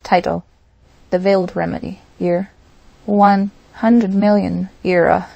Title: The Veiled Remedy. Year: 100 million. Era: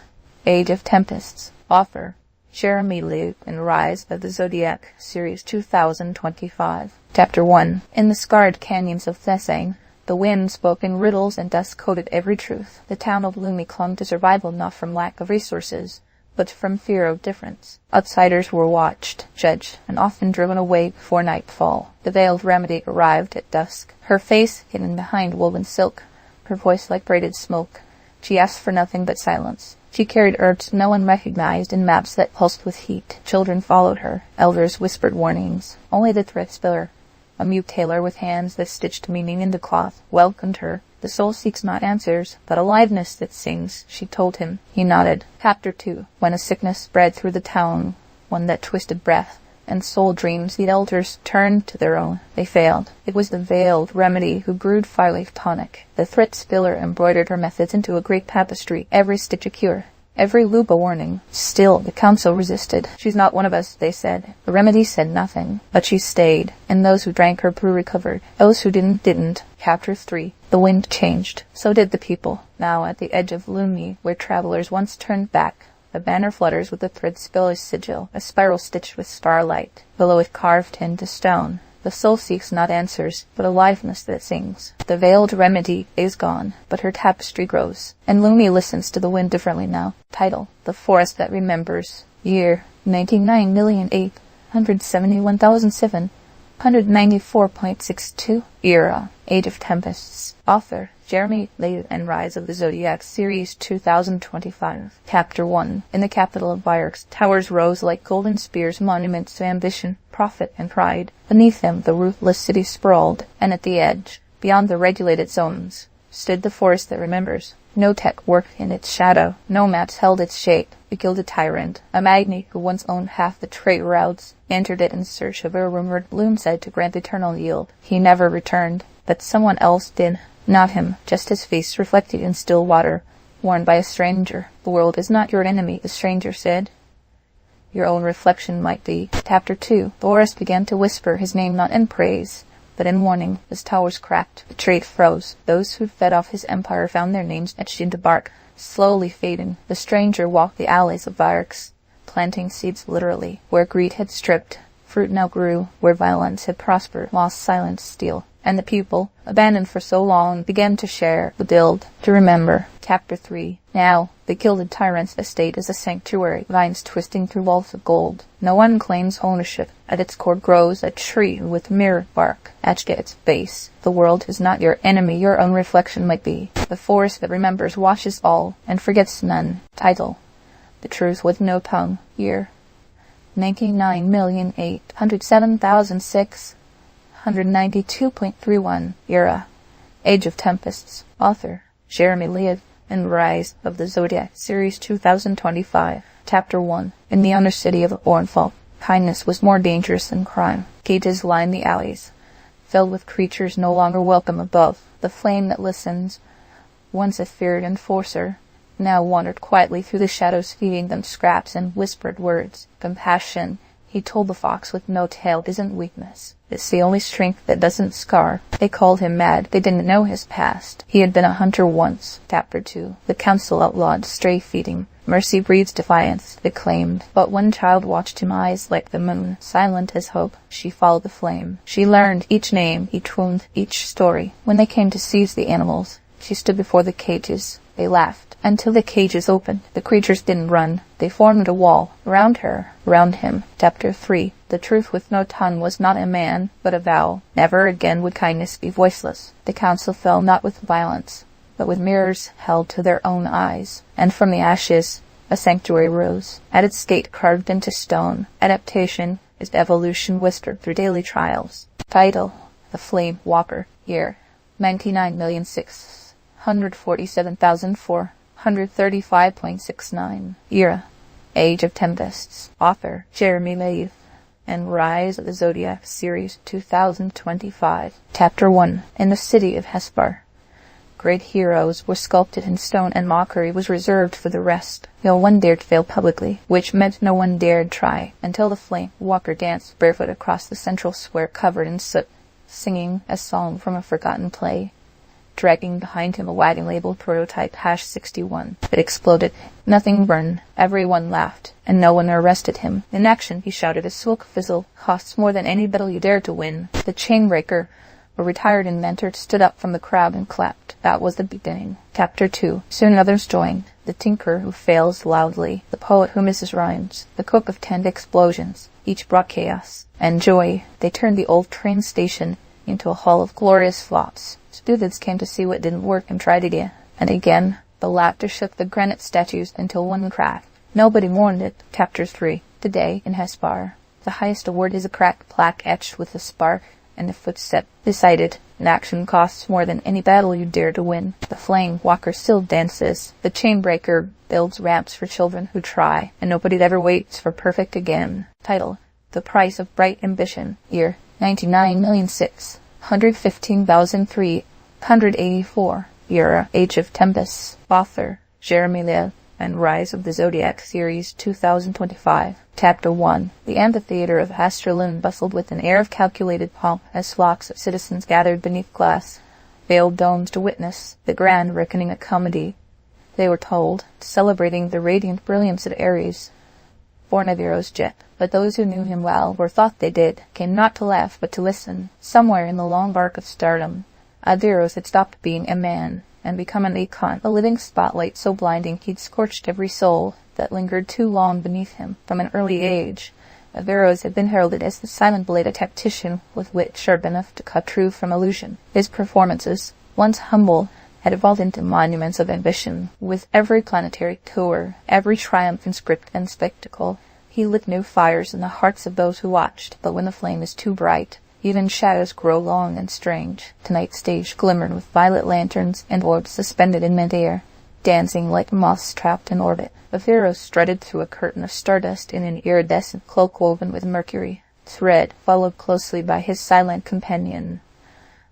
Age of Tempests. Author: Jeremy Levan. Rise of the Zodiac, Series 2025. Chapter 1. In the scarred canyons of Thessane, the wind spoke in riddles and dust coated every truth. The town of Lumi clung to survival not from lack of resources, but from fear of difference. Outsiders were watched, judged, and often driven away before nightfall. The veiled remedy arrived at dusk, her face hidden behind woven silk, her voice like braided smoke. She asked for nothing but silence. She carried herbs no one recognized in maps that pulsed with heat. Children followed her. Elders whispered warnings. Only the thread spiller, a mute tailor with hands that stitched meaning into cloth, welcomed her. The soul seeks not answers, but aliveness that sings, she told him. He nodded. Chapter 2. When a sickness spread through the town, one that twisted breath and soul dreams, the elders turned to their own. They failed. It was the veiled remedy who brewed fireleaf tonic. The thread spiller embroidered her methods into a great tapestry, every stitch a cure, every loop a warning. Still, the council resisted. She's not one of us, they said. The remedy said nothing, but she stayed, and those who drank her brew recovered. Those who didn't. Chapter 3. The wind changed. So did the people. Now at the edge of Lumi, where travelers once turned back, a banner flutters with the thread spiller's sigil, a spiral stitched with starlight. Below it carved into stone. The soul seeks not answers, but aliveness that sings. The veiled remedy is gone, but her tapestry grows, and Lumi listens to the wind differently now. Title: The Forest That Remembers. Year: 99,871,794.62. Era: Age of Tempests. Author: Jeremy Levan. Rise of the Zodiac, Series 2025. Chapter 1. In the capital of Vyrx, towers rose like golden spears, monuments to ambition, profit, and pride. Beneath them the ruthless city sprawled, and at the edge, beyond the regulated zones, stood the forest that remembers. No tech worked in its shadow, no maps held its shape. The gilded tyrant, a magnate who once owned half the trade routes, entered it in search of a rumored bloom said to grant eternal yield. He never returned, but someone else did. Not him, just his face reflected in still water, worn by a stranger. The world is not your enemy, the stranger said. Your own reflection might be. Chapter 2. The forest began to whisper his name not in praise, but in warning. His towers cracked, the trade froze. Those who fed off his empire found their names etched into bark, slowly fading. The stranger walked the alleys of Vyrx, planting seeds literally. Where greed had stripped, fruit now grew. Where violence had prospered, lost silence steal. And the people, abandoned for so long, began to share, to build, to remember. Chapter 3. Now, the gilded tyrant's estate is a sanctuary, vines twisting through walls of gold. No one claims ownership. At its core grows a tree with mirror bark etched at its base. The world is not your enemy, your own reflection might be. The forest that remembers washes all, and forgets none. Title: The Truth with No Tongue. Year: 99,807,692.31. Era: Age of Tempests. Author: Jeremy Levan. Rise of the Zodiac, Series 2025. Chapter 1. In the undercity of Ornfall, kindness was more dangerous than crime. Cages lined the alleys, filled with creatures no longer welcome above. The flame that listens, once a feared enforcer, now wandered quietly through the shadows, feeding them scraps and whispered words. Compassion, he told the fox with no tail, isn't weakness. It's the only strength that doesn't scar. They called him mad. They didn't know his past. He had been a hunter once. Chapter 2. The council outlawed stray feeding. Mercy breeds defiance, they claimed. But one child watched him, eyes like the moon, silent as hope. She followed the flame. She learned each name, each wound, each story. When they came to seize the animals, she stood before the cages. They laughed. Until the cages opened, the creatures didn't run. They formed a wall, around her, around him. Chapter 3. The truth with no tongue was not a man, but a vow. Never again would kindness be voiceless. The council fell not with violence, but with mirrors held to their own eyes. And from the ashes, a sanctuary rose. At its gate carved into stone, adaptation is evolution whispered through daily trials. Title: The Flame Walker. Year: 99,647,435.69. Era: Age of Tempests. Author: Jeremy Levan. Rise of the Zodiac, Series 2025. Chapter 1. In the city of Hespar, great heroes were sculpted in stone, and mockery was reserved for the rest. No one dared fail publicly, which meant no one dared try, until the flame walker danced barefoot across the central square covered in soot. singing a song from a forgotten play, dragging behind him a wagon labeled prototype #61. It exploded. Nothing burned. Everyone laughed, and no one arrested him. In action, he shouted, "A silk fizzle costs more than any battle you dare to win." The chainbreaker, a retired inventor, stood up from the crowd and clapped. That was the beginning. Chapter 2. Soon others joined. The tinker who fails loudly, the poet who misses rhymes, the cook of 10 explosions. Each brought chaos and joy. They turned the old train station into a hall of glorious flops. Students came to see what didn't work and tried again and again. The laughter shook the granite statues until one cracked. Nobody mourned it. Chapter 3. Today, in Hespar, the highest award is a cracked plaque etched with a spark and a footstep beside it. An action costs more than any battle you dare to win. The flame walker still dances. The chainbreaker builds ramps for children who try, and nobody ever waits for perfect again. Title: The Price of Bright Ambition. Year: 99,615,384. Era: Age of Tempests. Author: Jeremy Levan, and Rise of the Zodiac Series 2025. Chapter 1. The amphitheater of Astralund bustled with an air of calculated pomp as flocks of citizens gathered beneath glass, veiled domes to witness the grand reckoning of comedy. They were told, celebrating the radiant brilliance of Ares, born of Eros' jet. But those who knew him well, or thought they did, came not to laugh but to listen. Somewhere in the long arc of stardom, Aderos had stopped being a man and become an icon, a living spotlight so blinding he'd scorched every soul that lingered too long beneath him. From an early age, Averroes had been heralded as the silent-bladed tactician with wit sharp enough to cut truth from illusion. His performances, once humble, had evolved into monuments of ambition. With every planetary tour, every triumph in script and spectacle, he lit new fires in the hearts of those who watched. But when the flame is too bright, even shadows grow long and strange. Tonight's stage glimmered with violet lanterns and orbs suspended in mid-air, dancing like moths trapped in orbit. Averroes strutted through a curtain of stardust in an iridescent cloak woven with mercury, thread followed closely by his silent companion,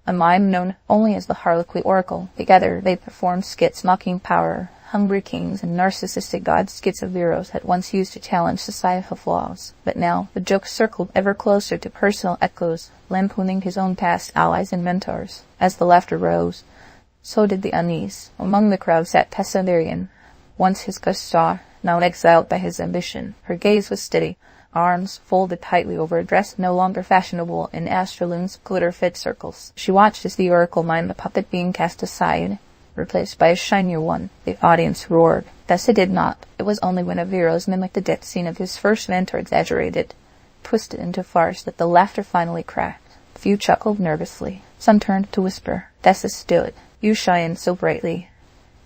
a mime known only as the Harlequin Oracle. Together they performed skits mocking power, hungry kings, and narcissistic gods, skits Averroes had once used to challenge societal flaws. But now the jokes circled ever closer to personal echoes, lampooning his own past allies and mentors. As the laughter rose, so did the unease. Among the crowd sat Tessalarian, once his guest-star, now exiled by his ambition. Her gaze was steady, arms folded tightly over a dress no longer fashionable in Astralund's glitter-fed circles. She watched as the oracle mined the puppet being cast aside, replaced by a shinier one. The audience roared. Thus it did not. It was only when Averroes mimicked the death scene of his first mentor, exaggerated, twisted into farce, that the laughter finally cracked. A few chuckled nervously. Some turned to whisper. Thessa stood. "You shine so brightly."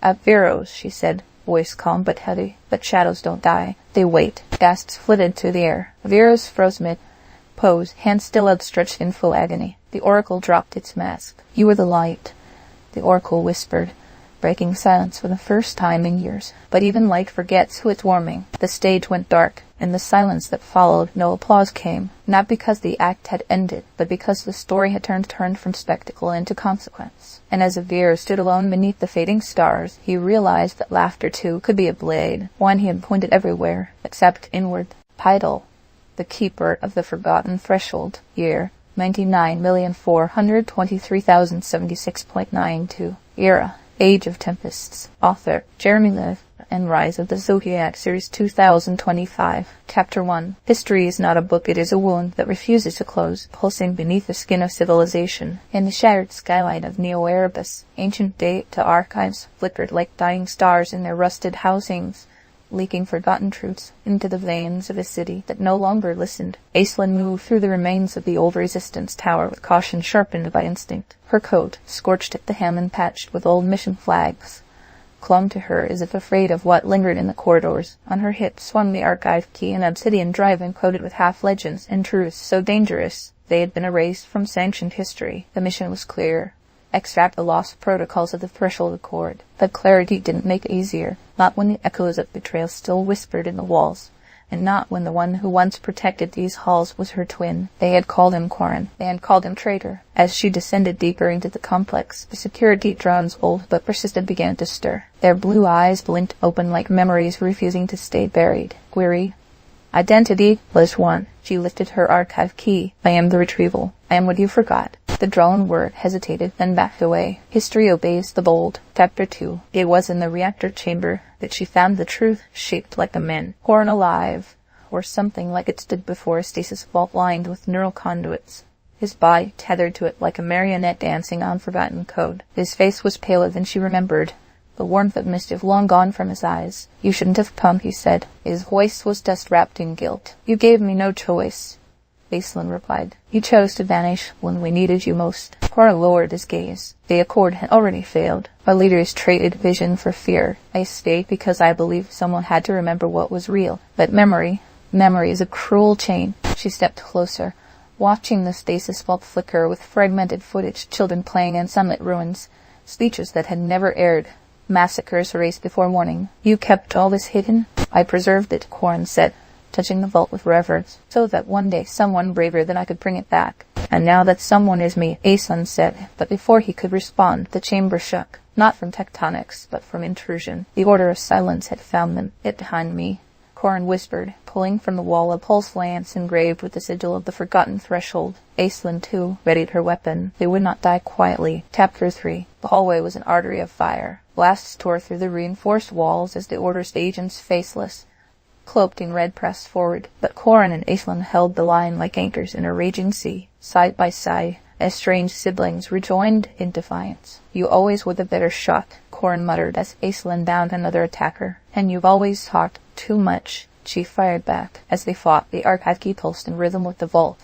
"Averroes," she said, voice calm but heavy. "But shadows don't die. They wait." Gasps flitted through the air. Averroes froze mid-pose, hands still outstretched in full agony. The oracle dropped its mask. "You are the light," the oracle whispered, breaking silence for the first time in years. But even light forgets who it's warming. The stage went dark. In the silence that followed, no applause came, not because the act had ended, but because the story had turned from spectacle into consequence. And as Averroes stood alone beneath the fading stars, he realized that laughter, too, could be a blade, one he had pointed everywhere, except inward. Title: The Keeper of the Forgotten Threshold. Year: 99,423,076.92. Era: Age of Tempests. Author: Jeremy Levan, and Rise of the Zodiac Series 2025. Chapter 1. History is not a book, it is a wound that refuses to close, pulsing beneath the skin of civilization. In the shattered skyline of Neo-Erebus, ancient data archives flickered like dying stars in their rusted housings, leaking forgotten truths into the veins of a city that no longer listened. Aislinn moved through the remains of the old resistance tower with caution sharpened by instinct. Her coat, scorched at the hem and patched with old mission flags, clung to her as if afraid of what lingered in the corridors. On her hip swung the archive key, an obsidian drive encoded with half-legends and truths so dangerous they had been erased from sanctioned history. The mission was clear. Extract the lost protocols of the Threshold Accord. But clarity didn't make it easier, not when the echoes of betrayal still whispered in the walls, and not when the one who once protected these halls was her twin. They had called him Quarren. They had called him traitor. As she descended deeper into the complex, the security drones, old but persistent, began to stir. Their blue eyes blinked open like memories refusing to stay buried. Query: Identity was one. She lifted her archive key. I am the retrieval. I am what you forgot. The drone word hesitated, then backed away. History obeys the bold. Chapter 2. It was in the reactor chamber that she found the truth, shaped like a man. Born alive, or something like it, stood before a stasis vault lined with neural conduits. His body tethered to it like a marionette dancing on forgotten code. His face was paler than she remembered, the warmth of mischief long gone from his eyes. "You shouldn't have come," he said. His voice was dust wrapped in guilt. "You gave me no choice," Aislinn replied. "You chose to vanish when we needed you most." Cora lowered his gaze. The accord had already failed. Our leaders traded vision for fear. I stayed because I believed someone had to remember what was real. But memory is a cruel chain. She stepped closer, watching the stasis vault flicker with fragmented footage, children playing in sunlit ruins, speeches that had never aired, massacres erased before morning. "You kept all this hidden?" "I preserved it," Corin said, touching the vault with reverence, "so that one day someone braver than I could bring it back." "And now that someone is me," Aislinn said. But before he could respond, the chamber shook, not from tectonics, but from intrusion. The Order of Silence had found them. "It behind me," Corin whispered, pulling from the wall a pulse lance engraved with the sigil of the Forgotten Threshold. Aislinn, too, readied her weapon. They would not die quietly. Chapter 3. The hallway was an artery of fire. Blasts tore through the reinforced walls as the Order's agents, faceless, cloaked in red, pressed forward. But Corin and Aislinn held the line like anchors in a raging sea, side by side, as strange siblings rejoined in defiance. "You always were the better shot," Corin muttered as Aislinn downed another attacker. "And you've always talked too much," she fired back. As they fought, the archive key pulsed in rhythm with the vault,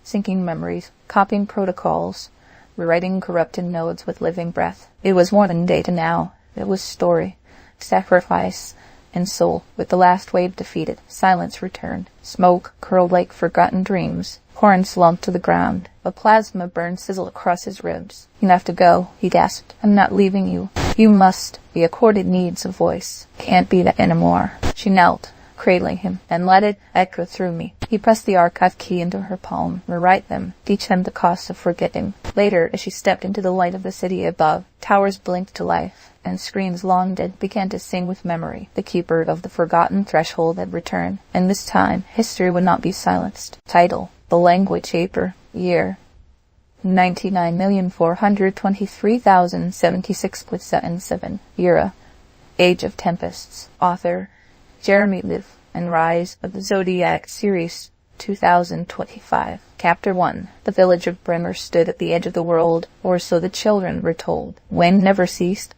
syncing memories, copying protocols, rewriting corrupted nodes with living breath. It was more than data now. It was story, sacrifice, and soul. With the last wave defeated, silence returned. Smoke curled like forgotten dreams. Corin slumped to the ground. A plasma burn sizzled across his ribs. "You have to go," he gasped. "I'm not leaving you. You must. The Accorded needs a voice. Can't be that anymore." She knelt, cradling him, and let it echo through me. He pressed the archive key into her palm. "Rewrite them. Teach them the cost of forgetting." Later, as she stepped into the light of the city above, towers blinked to life, and screens long dead began to sing with memory. The keeper of the Forgotten Threshold had returned, and this time history would not be silenced. Title: The Language Shaper. Year: 99,423,076.77. Era: Age of Tempests. Author: Jeremy Levan, and Rise of the Zodiac Series 2025. Chapter 1. The village of Bremer stood at the edge of the world, or so the children were told. Wind never ceased.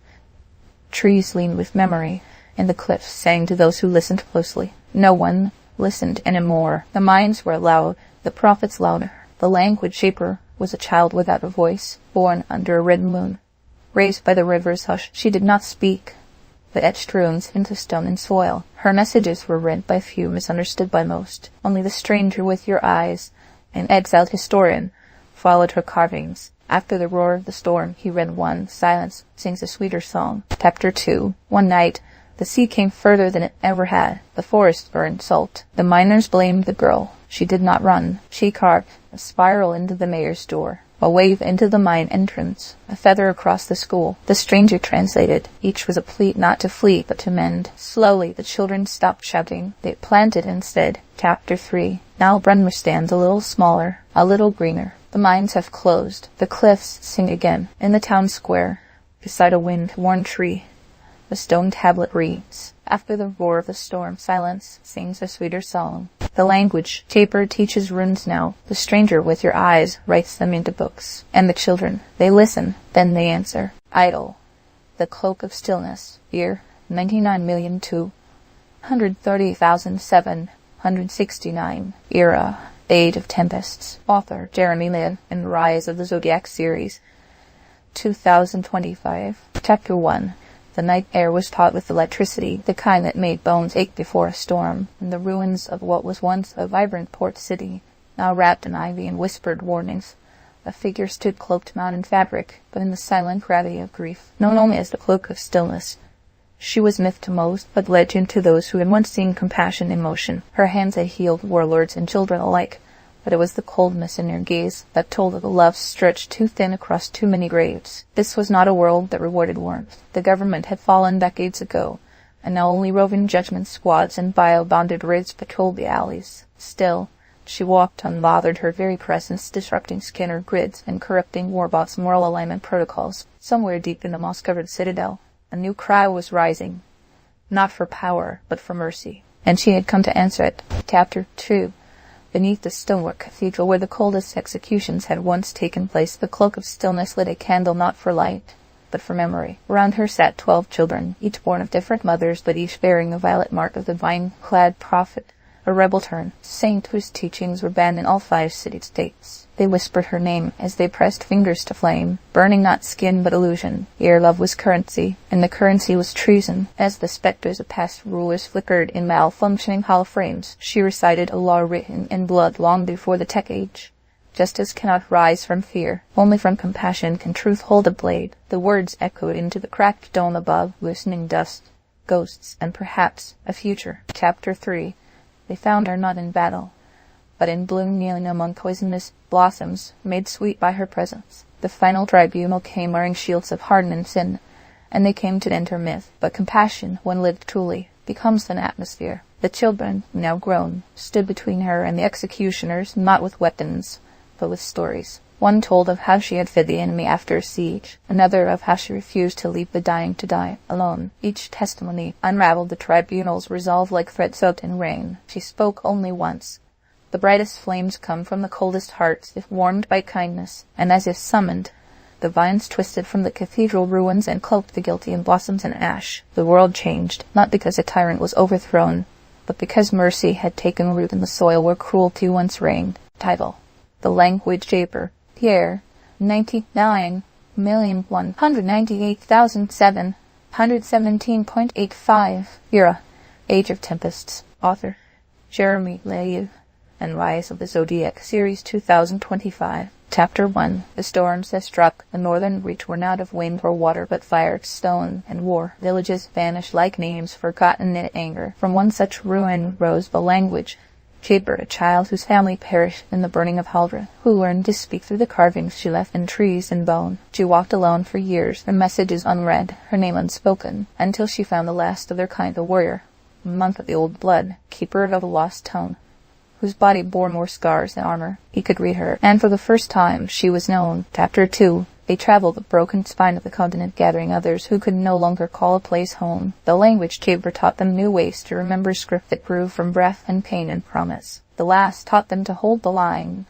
Trees leaned with memory, and the cliffs sang to those who listened closely. No one listened anymore. The minds were loud, the prophets louder. The language shaper was a child without a voice, born under a red moon. Raised by the river's hush, she did not speak, but etched runes into stone and soil. Her messages were read by few, misunderstood by most. Only the stranger with your eyes, an exiled historian, followed her carvings. After the roar of the storm, he read one. Silence sings a sweeter song. Chapter 2. One night, the sea came further than it ever had. The forest burned salt. The miners blamed the girl. She did not run. She carved a spiral into the mayor's door, a wave into the mine entrance, a feather across the school. The stranger translated. Each was a plea not to flee, but to mend. Slowly, the children stopped shouting. They planted instead. Chapter 3. Now Brunmer stands a little smaller, a little greener. The mines have closed. The cliffs sing again. In the town square, beside a wind-worn tree, the stone tablet reads. After the roar of the storm, silence sings a sweeter song. The language shaper teaches runes now. The stranger with your eyes writes them into books. And the children, they listen, then they answer. Idle. The Cloak of Stillness. Year: 99,230,769. Era: Age of Tempests. Author: Jeremy Levan, and Rise of the Zodiac Series 2025. Chapter 1. The night air was taut with electricity, the kind that made bones ache before a storm. In the ruins of what was once a vibrant port city, now wrapped in ivy and whispered warnings, a figure stood cloaked mountain fabric, but in the silent gravity of grief, known only as the Cloak of Stillness. She was myth to most, but legend to those who had once seen compassion in motion. Her hands had healed warlords and children alike, but it was the coldness in her gaze that told of a love stretched too thin across too many graves. This was not a world that rewarded warmth. The government had fallen decades ago, and now only roving judgment squads and bio-bonded raids patrolled the alleys. Still, She walked unbothered, her very presence disrupting Skinner grids and corrupting Warbot's moral alignment protocols. Somewhere deep in the moss-covered citadel, a new cry was rising. Not for power, but for mercy. And she had come to answer it. Chapter 2. Beneath the stonework cathedral where the coldest executions had once taken place, the cloak of stillness lit a candle not for light, but for memory. Around her sat 12 children, each born of different mothers, but each bearing the violet mark of the vine-clad prophet, a rebel-turned saint whose teachings were banned in all 5 city-states. They whispered her name as they pressed fingers to flame, burning not skin but illusion, ere love was currency, and the currency was treason. As the specters of past rulers flickered in malfunctioning hollow frames, she recited a law written in blood long before the tech age. Justice cannot rise from fear. Only from compassion can truth hold a blade. The words echoed into the cracked dome above, listening dust, ghosts, and perhaps a future. Chapter 3. They found her not in battle, but in bloom kneeling among poisonous blossoms, made sweet by her presence. The final tribunal came wearing shields of hardened sin, and they came to end her myth. But compassion, when lived truly, becomes an atmosphere. The children, now grown, stood between her and the executioners, not with weapons, but with stories. One told of how she had fed the enemy after a siege, another of how she refused to leave the dying to die alone. Each testimony unraveled the tribunal's resolve like thread soaked in rain. She spoke only once. The brightest flames come from the coldest hearts, if warmed by kindness, and as if summoned, the vines twisted from the cathedral ruins and cloaked the guilty in blossoms and ash. The world changed, not because a tyrant was overthrown, but because mercy had taken root in the soil where cruelty once reigned. Title: The Language Shaper. Pierre, 99,198,717.85. Era: Age of Tempests. Author: Jeremy Levan. And Rise of the Zodiac, Series 2025. Chapter 1. The storms that struck the northern reach were not of wind or water, but fire, stone, and war. Villages vanished like names forgotten in anger. From one such ruin rose the language shaper, a child whose family perished in the burning of Haldra, who learned to speak through the carvings she left in trees and bone. She walked alone for years, her messages unread, her name unspoken, until she found the last of their kind, a warrior, a monk of the old blood, keeper of the lost tone, whose body bore more scars than armor. He could read her, and for the first time she was known. Chapter 2. They traveled the broken spine of the continent, gathering others who could no longer call a place home. The language shaper taught them new ways to remember script that grew from breath and pain and promise. The last taught them to hold the line,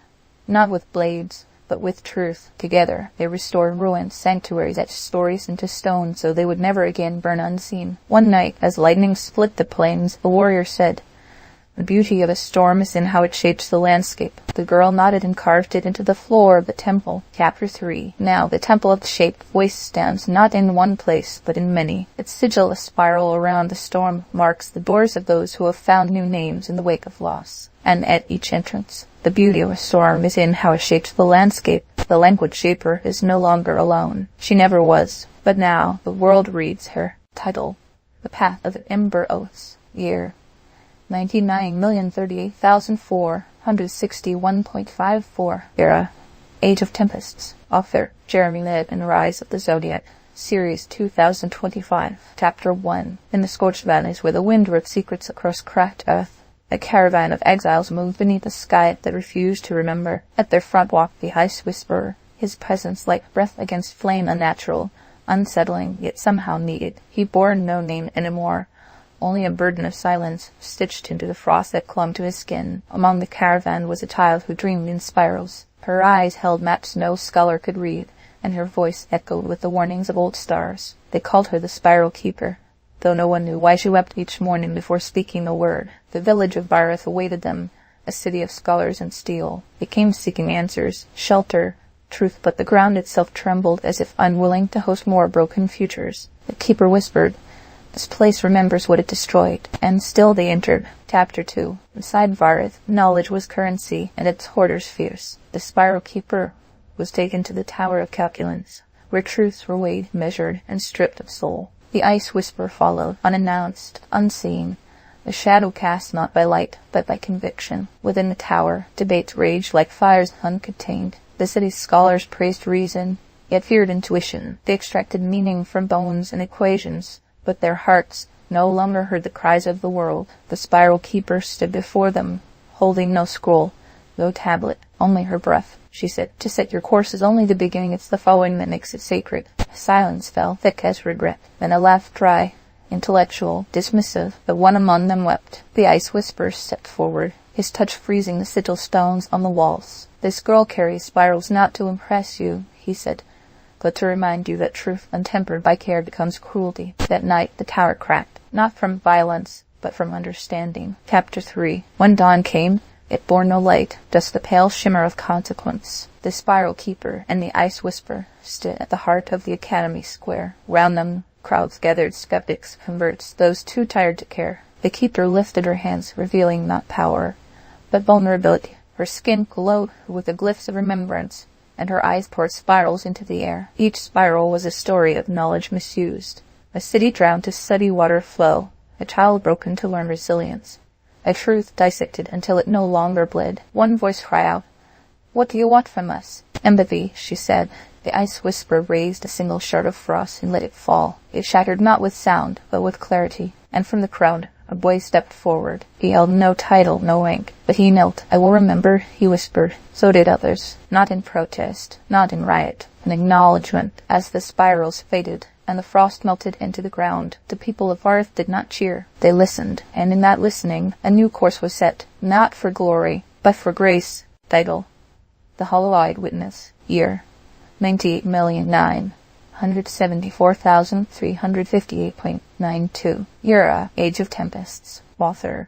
not with blades, but with truth. Together they restored ruined sanctuaries, etched stories into stone so they would never again burn unseen. One night, as lightning split the plains, the warrior said, "The beauty of a storm is in how it shapes the landscape." The girl nodded and carved it into the floor of the temple. Chapter 3. Now the temple of the shaped voice stands not in one place, but in many. Its sigil, a spiral around the storm, marks the doors of those who have found new names in the wake of loss. And at each entrance, the beauty of a storm is in how it shapes the landscape. The language shaper is no longer alone. She never was, but now the world reads her. Title: The Path of the Ember Oaths. Year: 99,038,461.54. Era: Age of Tempests. Author: Jeremy Levan. Rise of the Zodiac, Series 2025. Chapter 1. In the scorched valleys where the wind wrote secrets across cracked earth, a caravan of exiles moved beneath a sky that refused to remember. At their front walked the Ice Whisperer, his presence like breath against flame, unnatural, unsettling, yet somehow needed. He bore no name anymore, only a burden of silence stitched into the frost that clung to his skin. Among the caravan was a child who dreamed in spirals. Her eyes held maps no scholar could read, and her voice echoed with the warnings of old stars. They called her the Spiral Keeper, though no one knew why she wept each morning before speaking a word. The village of Vareth awaited them, a city of scholars and steel. They came seeking answers, shelter, truth, but the ground itself trembled as if unwilling to host more broken futures. The keeper whispered, "This place remembers what it destroyed." And still they entered. Chapter 2. Inside Vareth, knowledge was currency, and its hoarders fierce. The Spiral Keeper was taken to the Tower of Calculance, where truths were weighed, measured, and stripped of soul. The Ice Whisperer followed, unannounced, unseen, the shadow cast not by light, but by conviction. Within the tower, debates raged like fires uncontained. The city's scholars praised reason, yet feared intuition. They extracted meaning from bones and equations, but their hearts no longer heard the cries of the world. The Spiral Keeper stood before them, holding no scroll, No tablet, only her breath. She said, "To set your course is only the beginning, it's the following that makes it sacred." A silence fell, thick as regret. Then a laugh, dry, intellectual, dismissive, but one among them wept. The ice whisperer stepped forward, his touch freezing the sigil stones on the walls. "This girl carries spirals not to impress you," he said, "but to remind you that truth untempered by care becomes cruelty." That night the tower cracked, not from violence, but from understanding. Chapter 3. When dawn came, it bore no light, just the pale shimmer of consequence. The spiral keeper and the ice whisperer stood at the heart of the academy square. Round them crowds gathered, skeptics, converts, those too tired to care. The keeper lifted her hands, revealing not power, but vulnerability. Her skin glowed with the glyphs of remembrance, and her eyes poured spirals into the air. Each spiral was a story of knowledge misused. A city drowned to steady water flow, a child broken to learn resilience, a truth dissected until it no longer bled. One voice cried out, "What do you want from us?" "Empathy," she said. The ice whisperer raised a single shard of frost and let it fall. It shattered not with sound, but with clarity. And from the crowd, a boy stepped forward. He held no title, no rank, but he knelt. "I will remember," he whispered. So did others, not in protest, not in riot, in acknowledgement. As the spirals faded and the frost melted into the ground, the people of Earth did not cheer. They listened, and in that listening, a new course was set, not for glory, but for grace. Title: The Hollow-Eyed Witness. Year: 98,974,358.92. Era: Age of Tempests. Author: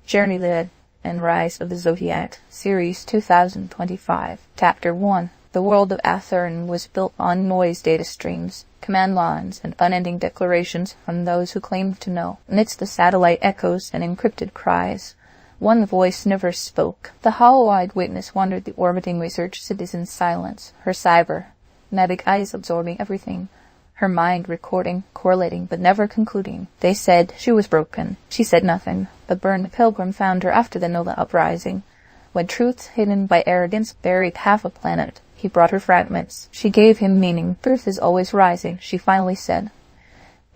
Jeremy Levan and Rise of the Zodiac, Series 2025. Chapter 1. The world of Athern was built on noise data streams, command lines, and unending declarations from those who claimed to know. Amidst the satellite echoes and encrypted cries, one voice never spoke. The hollow-eyed witness wandered the orbiting research city's silence, her cybernetic eyes absorbing everything, her mind recording, correlating, but never concluding. They said she was broken. She said nothing, but Bern the Pilgrim found her after the Nova uprising. When truth hidden by arrogance buried half a planet, he brought her fragments. She gave him meaning. "Truth is always rising," she finally said.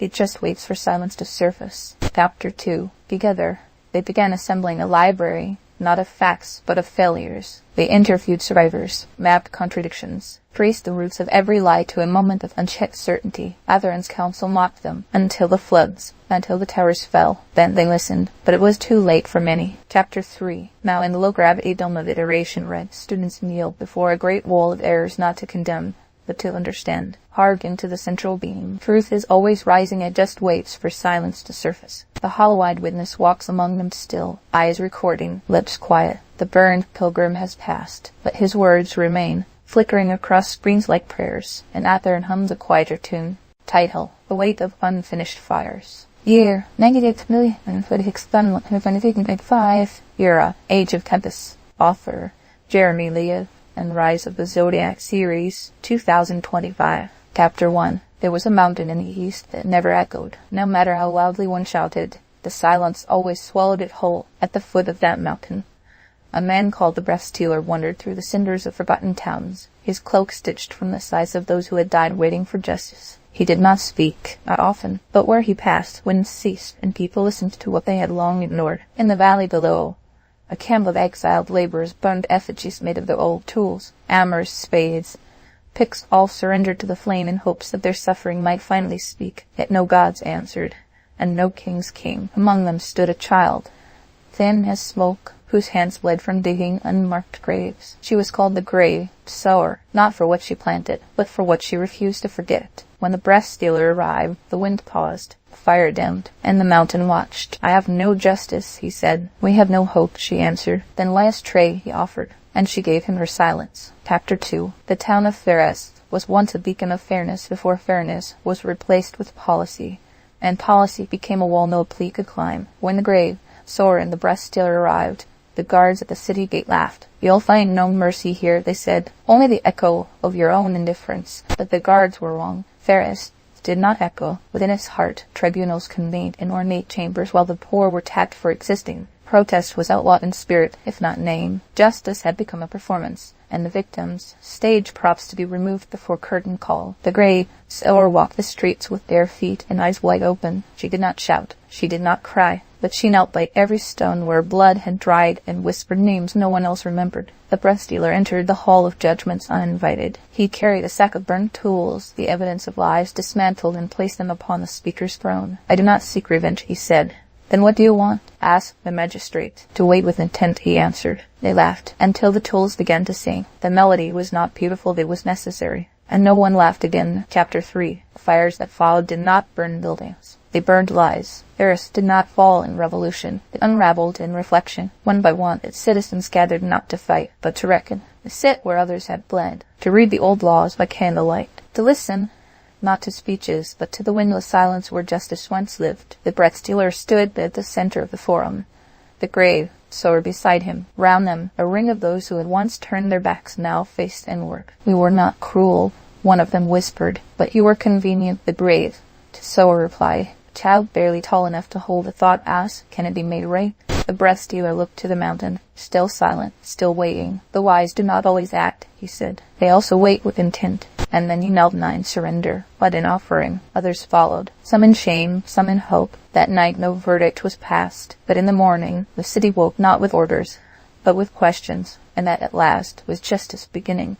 "It just waits for silence to surface." Chapter 2. Together, they began assembling a library, not of facts, but of failures. They interviewed survivors, mapped contradictions, traced the roots of every lie to a moment of unchecked certainty. Atheron's council mocked them, until the floods, until the towers fell. Then they listened, but it was too late for many. Chapter 3. Now in the low-gravity dome of iteration read, students kneel before a great wall of errors not to condemn, but to understand. Hearken to the central beam. Truth is always rising, it just waits for silence to surface. The hollow-eyed witness walks among them still, eyes recording, lips quiet. The burned pilgrim has passed, but his words remain, flickering across screens like prayers. And Athern hums a quieter tune. Title: The Weight of Unfinished Fires. Year: 98,046,125. Era: Age of Tempests. Author: Jeremy Levan and Rise of the Zodiac, Series 2025. Chapter 1. There was a mountain in the east that never echoed. No matter how loudly one shouted, the silence always swallowed it whole. At the foot of that mountain, a man called the Breath Stealer wandered through the cinders of forgotten towns, his cloak stitched from the sides of those who had died waiting for justice. He did not speak, not often, but where he passed, winds ceased, and people listened to what they had long ignored. In the valley below, a camp of exiled laborers burned effigies made of their old tools, hammers, spades, picks, all surrendered to the flame in hopes that their suffering might finally speak. Yet no gods answered, and no king's king. Among them stood a child, thin as smoke, whose hands bled from digging unmarked graves. She was called the Grave Sower, not for what she planted, but for what she refused to forget. When the Breath Stealer arrived, the wind paused, the fire dimmed, and the mountain watched. "I have no justice," he said. "We have no hope," she answered. "Then lay us tray," he offered, and she gave him her silence. Chapter 2. The town of Ferres was once a beacon of fairness before fairness was replaced with policy, and policy became a wall no plea could climb. When the Grave Sower and the Breath Stealer arrived, the guards at the city gate laughed. "You'll find no mercy here," they said, "only the echo of your own indifference." But the guards were wrong. Ferris did not echo. Within its heart, tribunals convened in ornate chambers while the poor were taxed for existing. Protest was outlawed in spirit, if not name. Justice had become a performance, and the victims, stage props to be removed before curtain call. The Grey Sower walked the streets with bare feet and eyes wide open. She did not shout. She did not cry. but she knelt by every stone where blood had dried and whispered names no one else remembered. The breast dealer entered the hall of judgments uninvited. He carried a sack of burnt tools, the evidence of lies, dismantled and placed them upon the speaker's throne. "I do not seek revenge," he said. "Then what do you want?" asked the magistrate. "To wait with intent," he answered. They laughed, until the tools began to sing. The melody was not beautiful, it was necessary. And no one laughed again. Chapter 3. Fires that followed did not burn buildings. They burned lies. Paris did not fall in revolution. It unraveled in reflection. One by one, its citizens gathered not to fight, but to reckon, to sit where others had bled, to read the old laws by candlelight, to listen, not to speeches, but to the windless silence where justice once lived. The bread stealer stood at the center of the forum. The grave, sower beside him. Round them, a ring of those who had once turned their backs now faced inward. "We were not cruel," one of them whispered, "but you were convenient." The brave, to sower replied. A child barely tall enough to hold a thought asked, "Can it be made right?" The bread stealer looked to the mountain, still silent, still waiting. "The wise do not always act," he said. "They also wait with intent." And then he knelt nigh in surrender, but in offering. Others followed, some in shame, some in hope. That night no verdict was passed, but in the morning the city woke not with orders, but with questions, and that at last was justice beginning.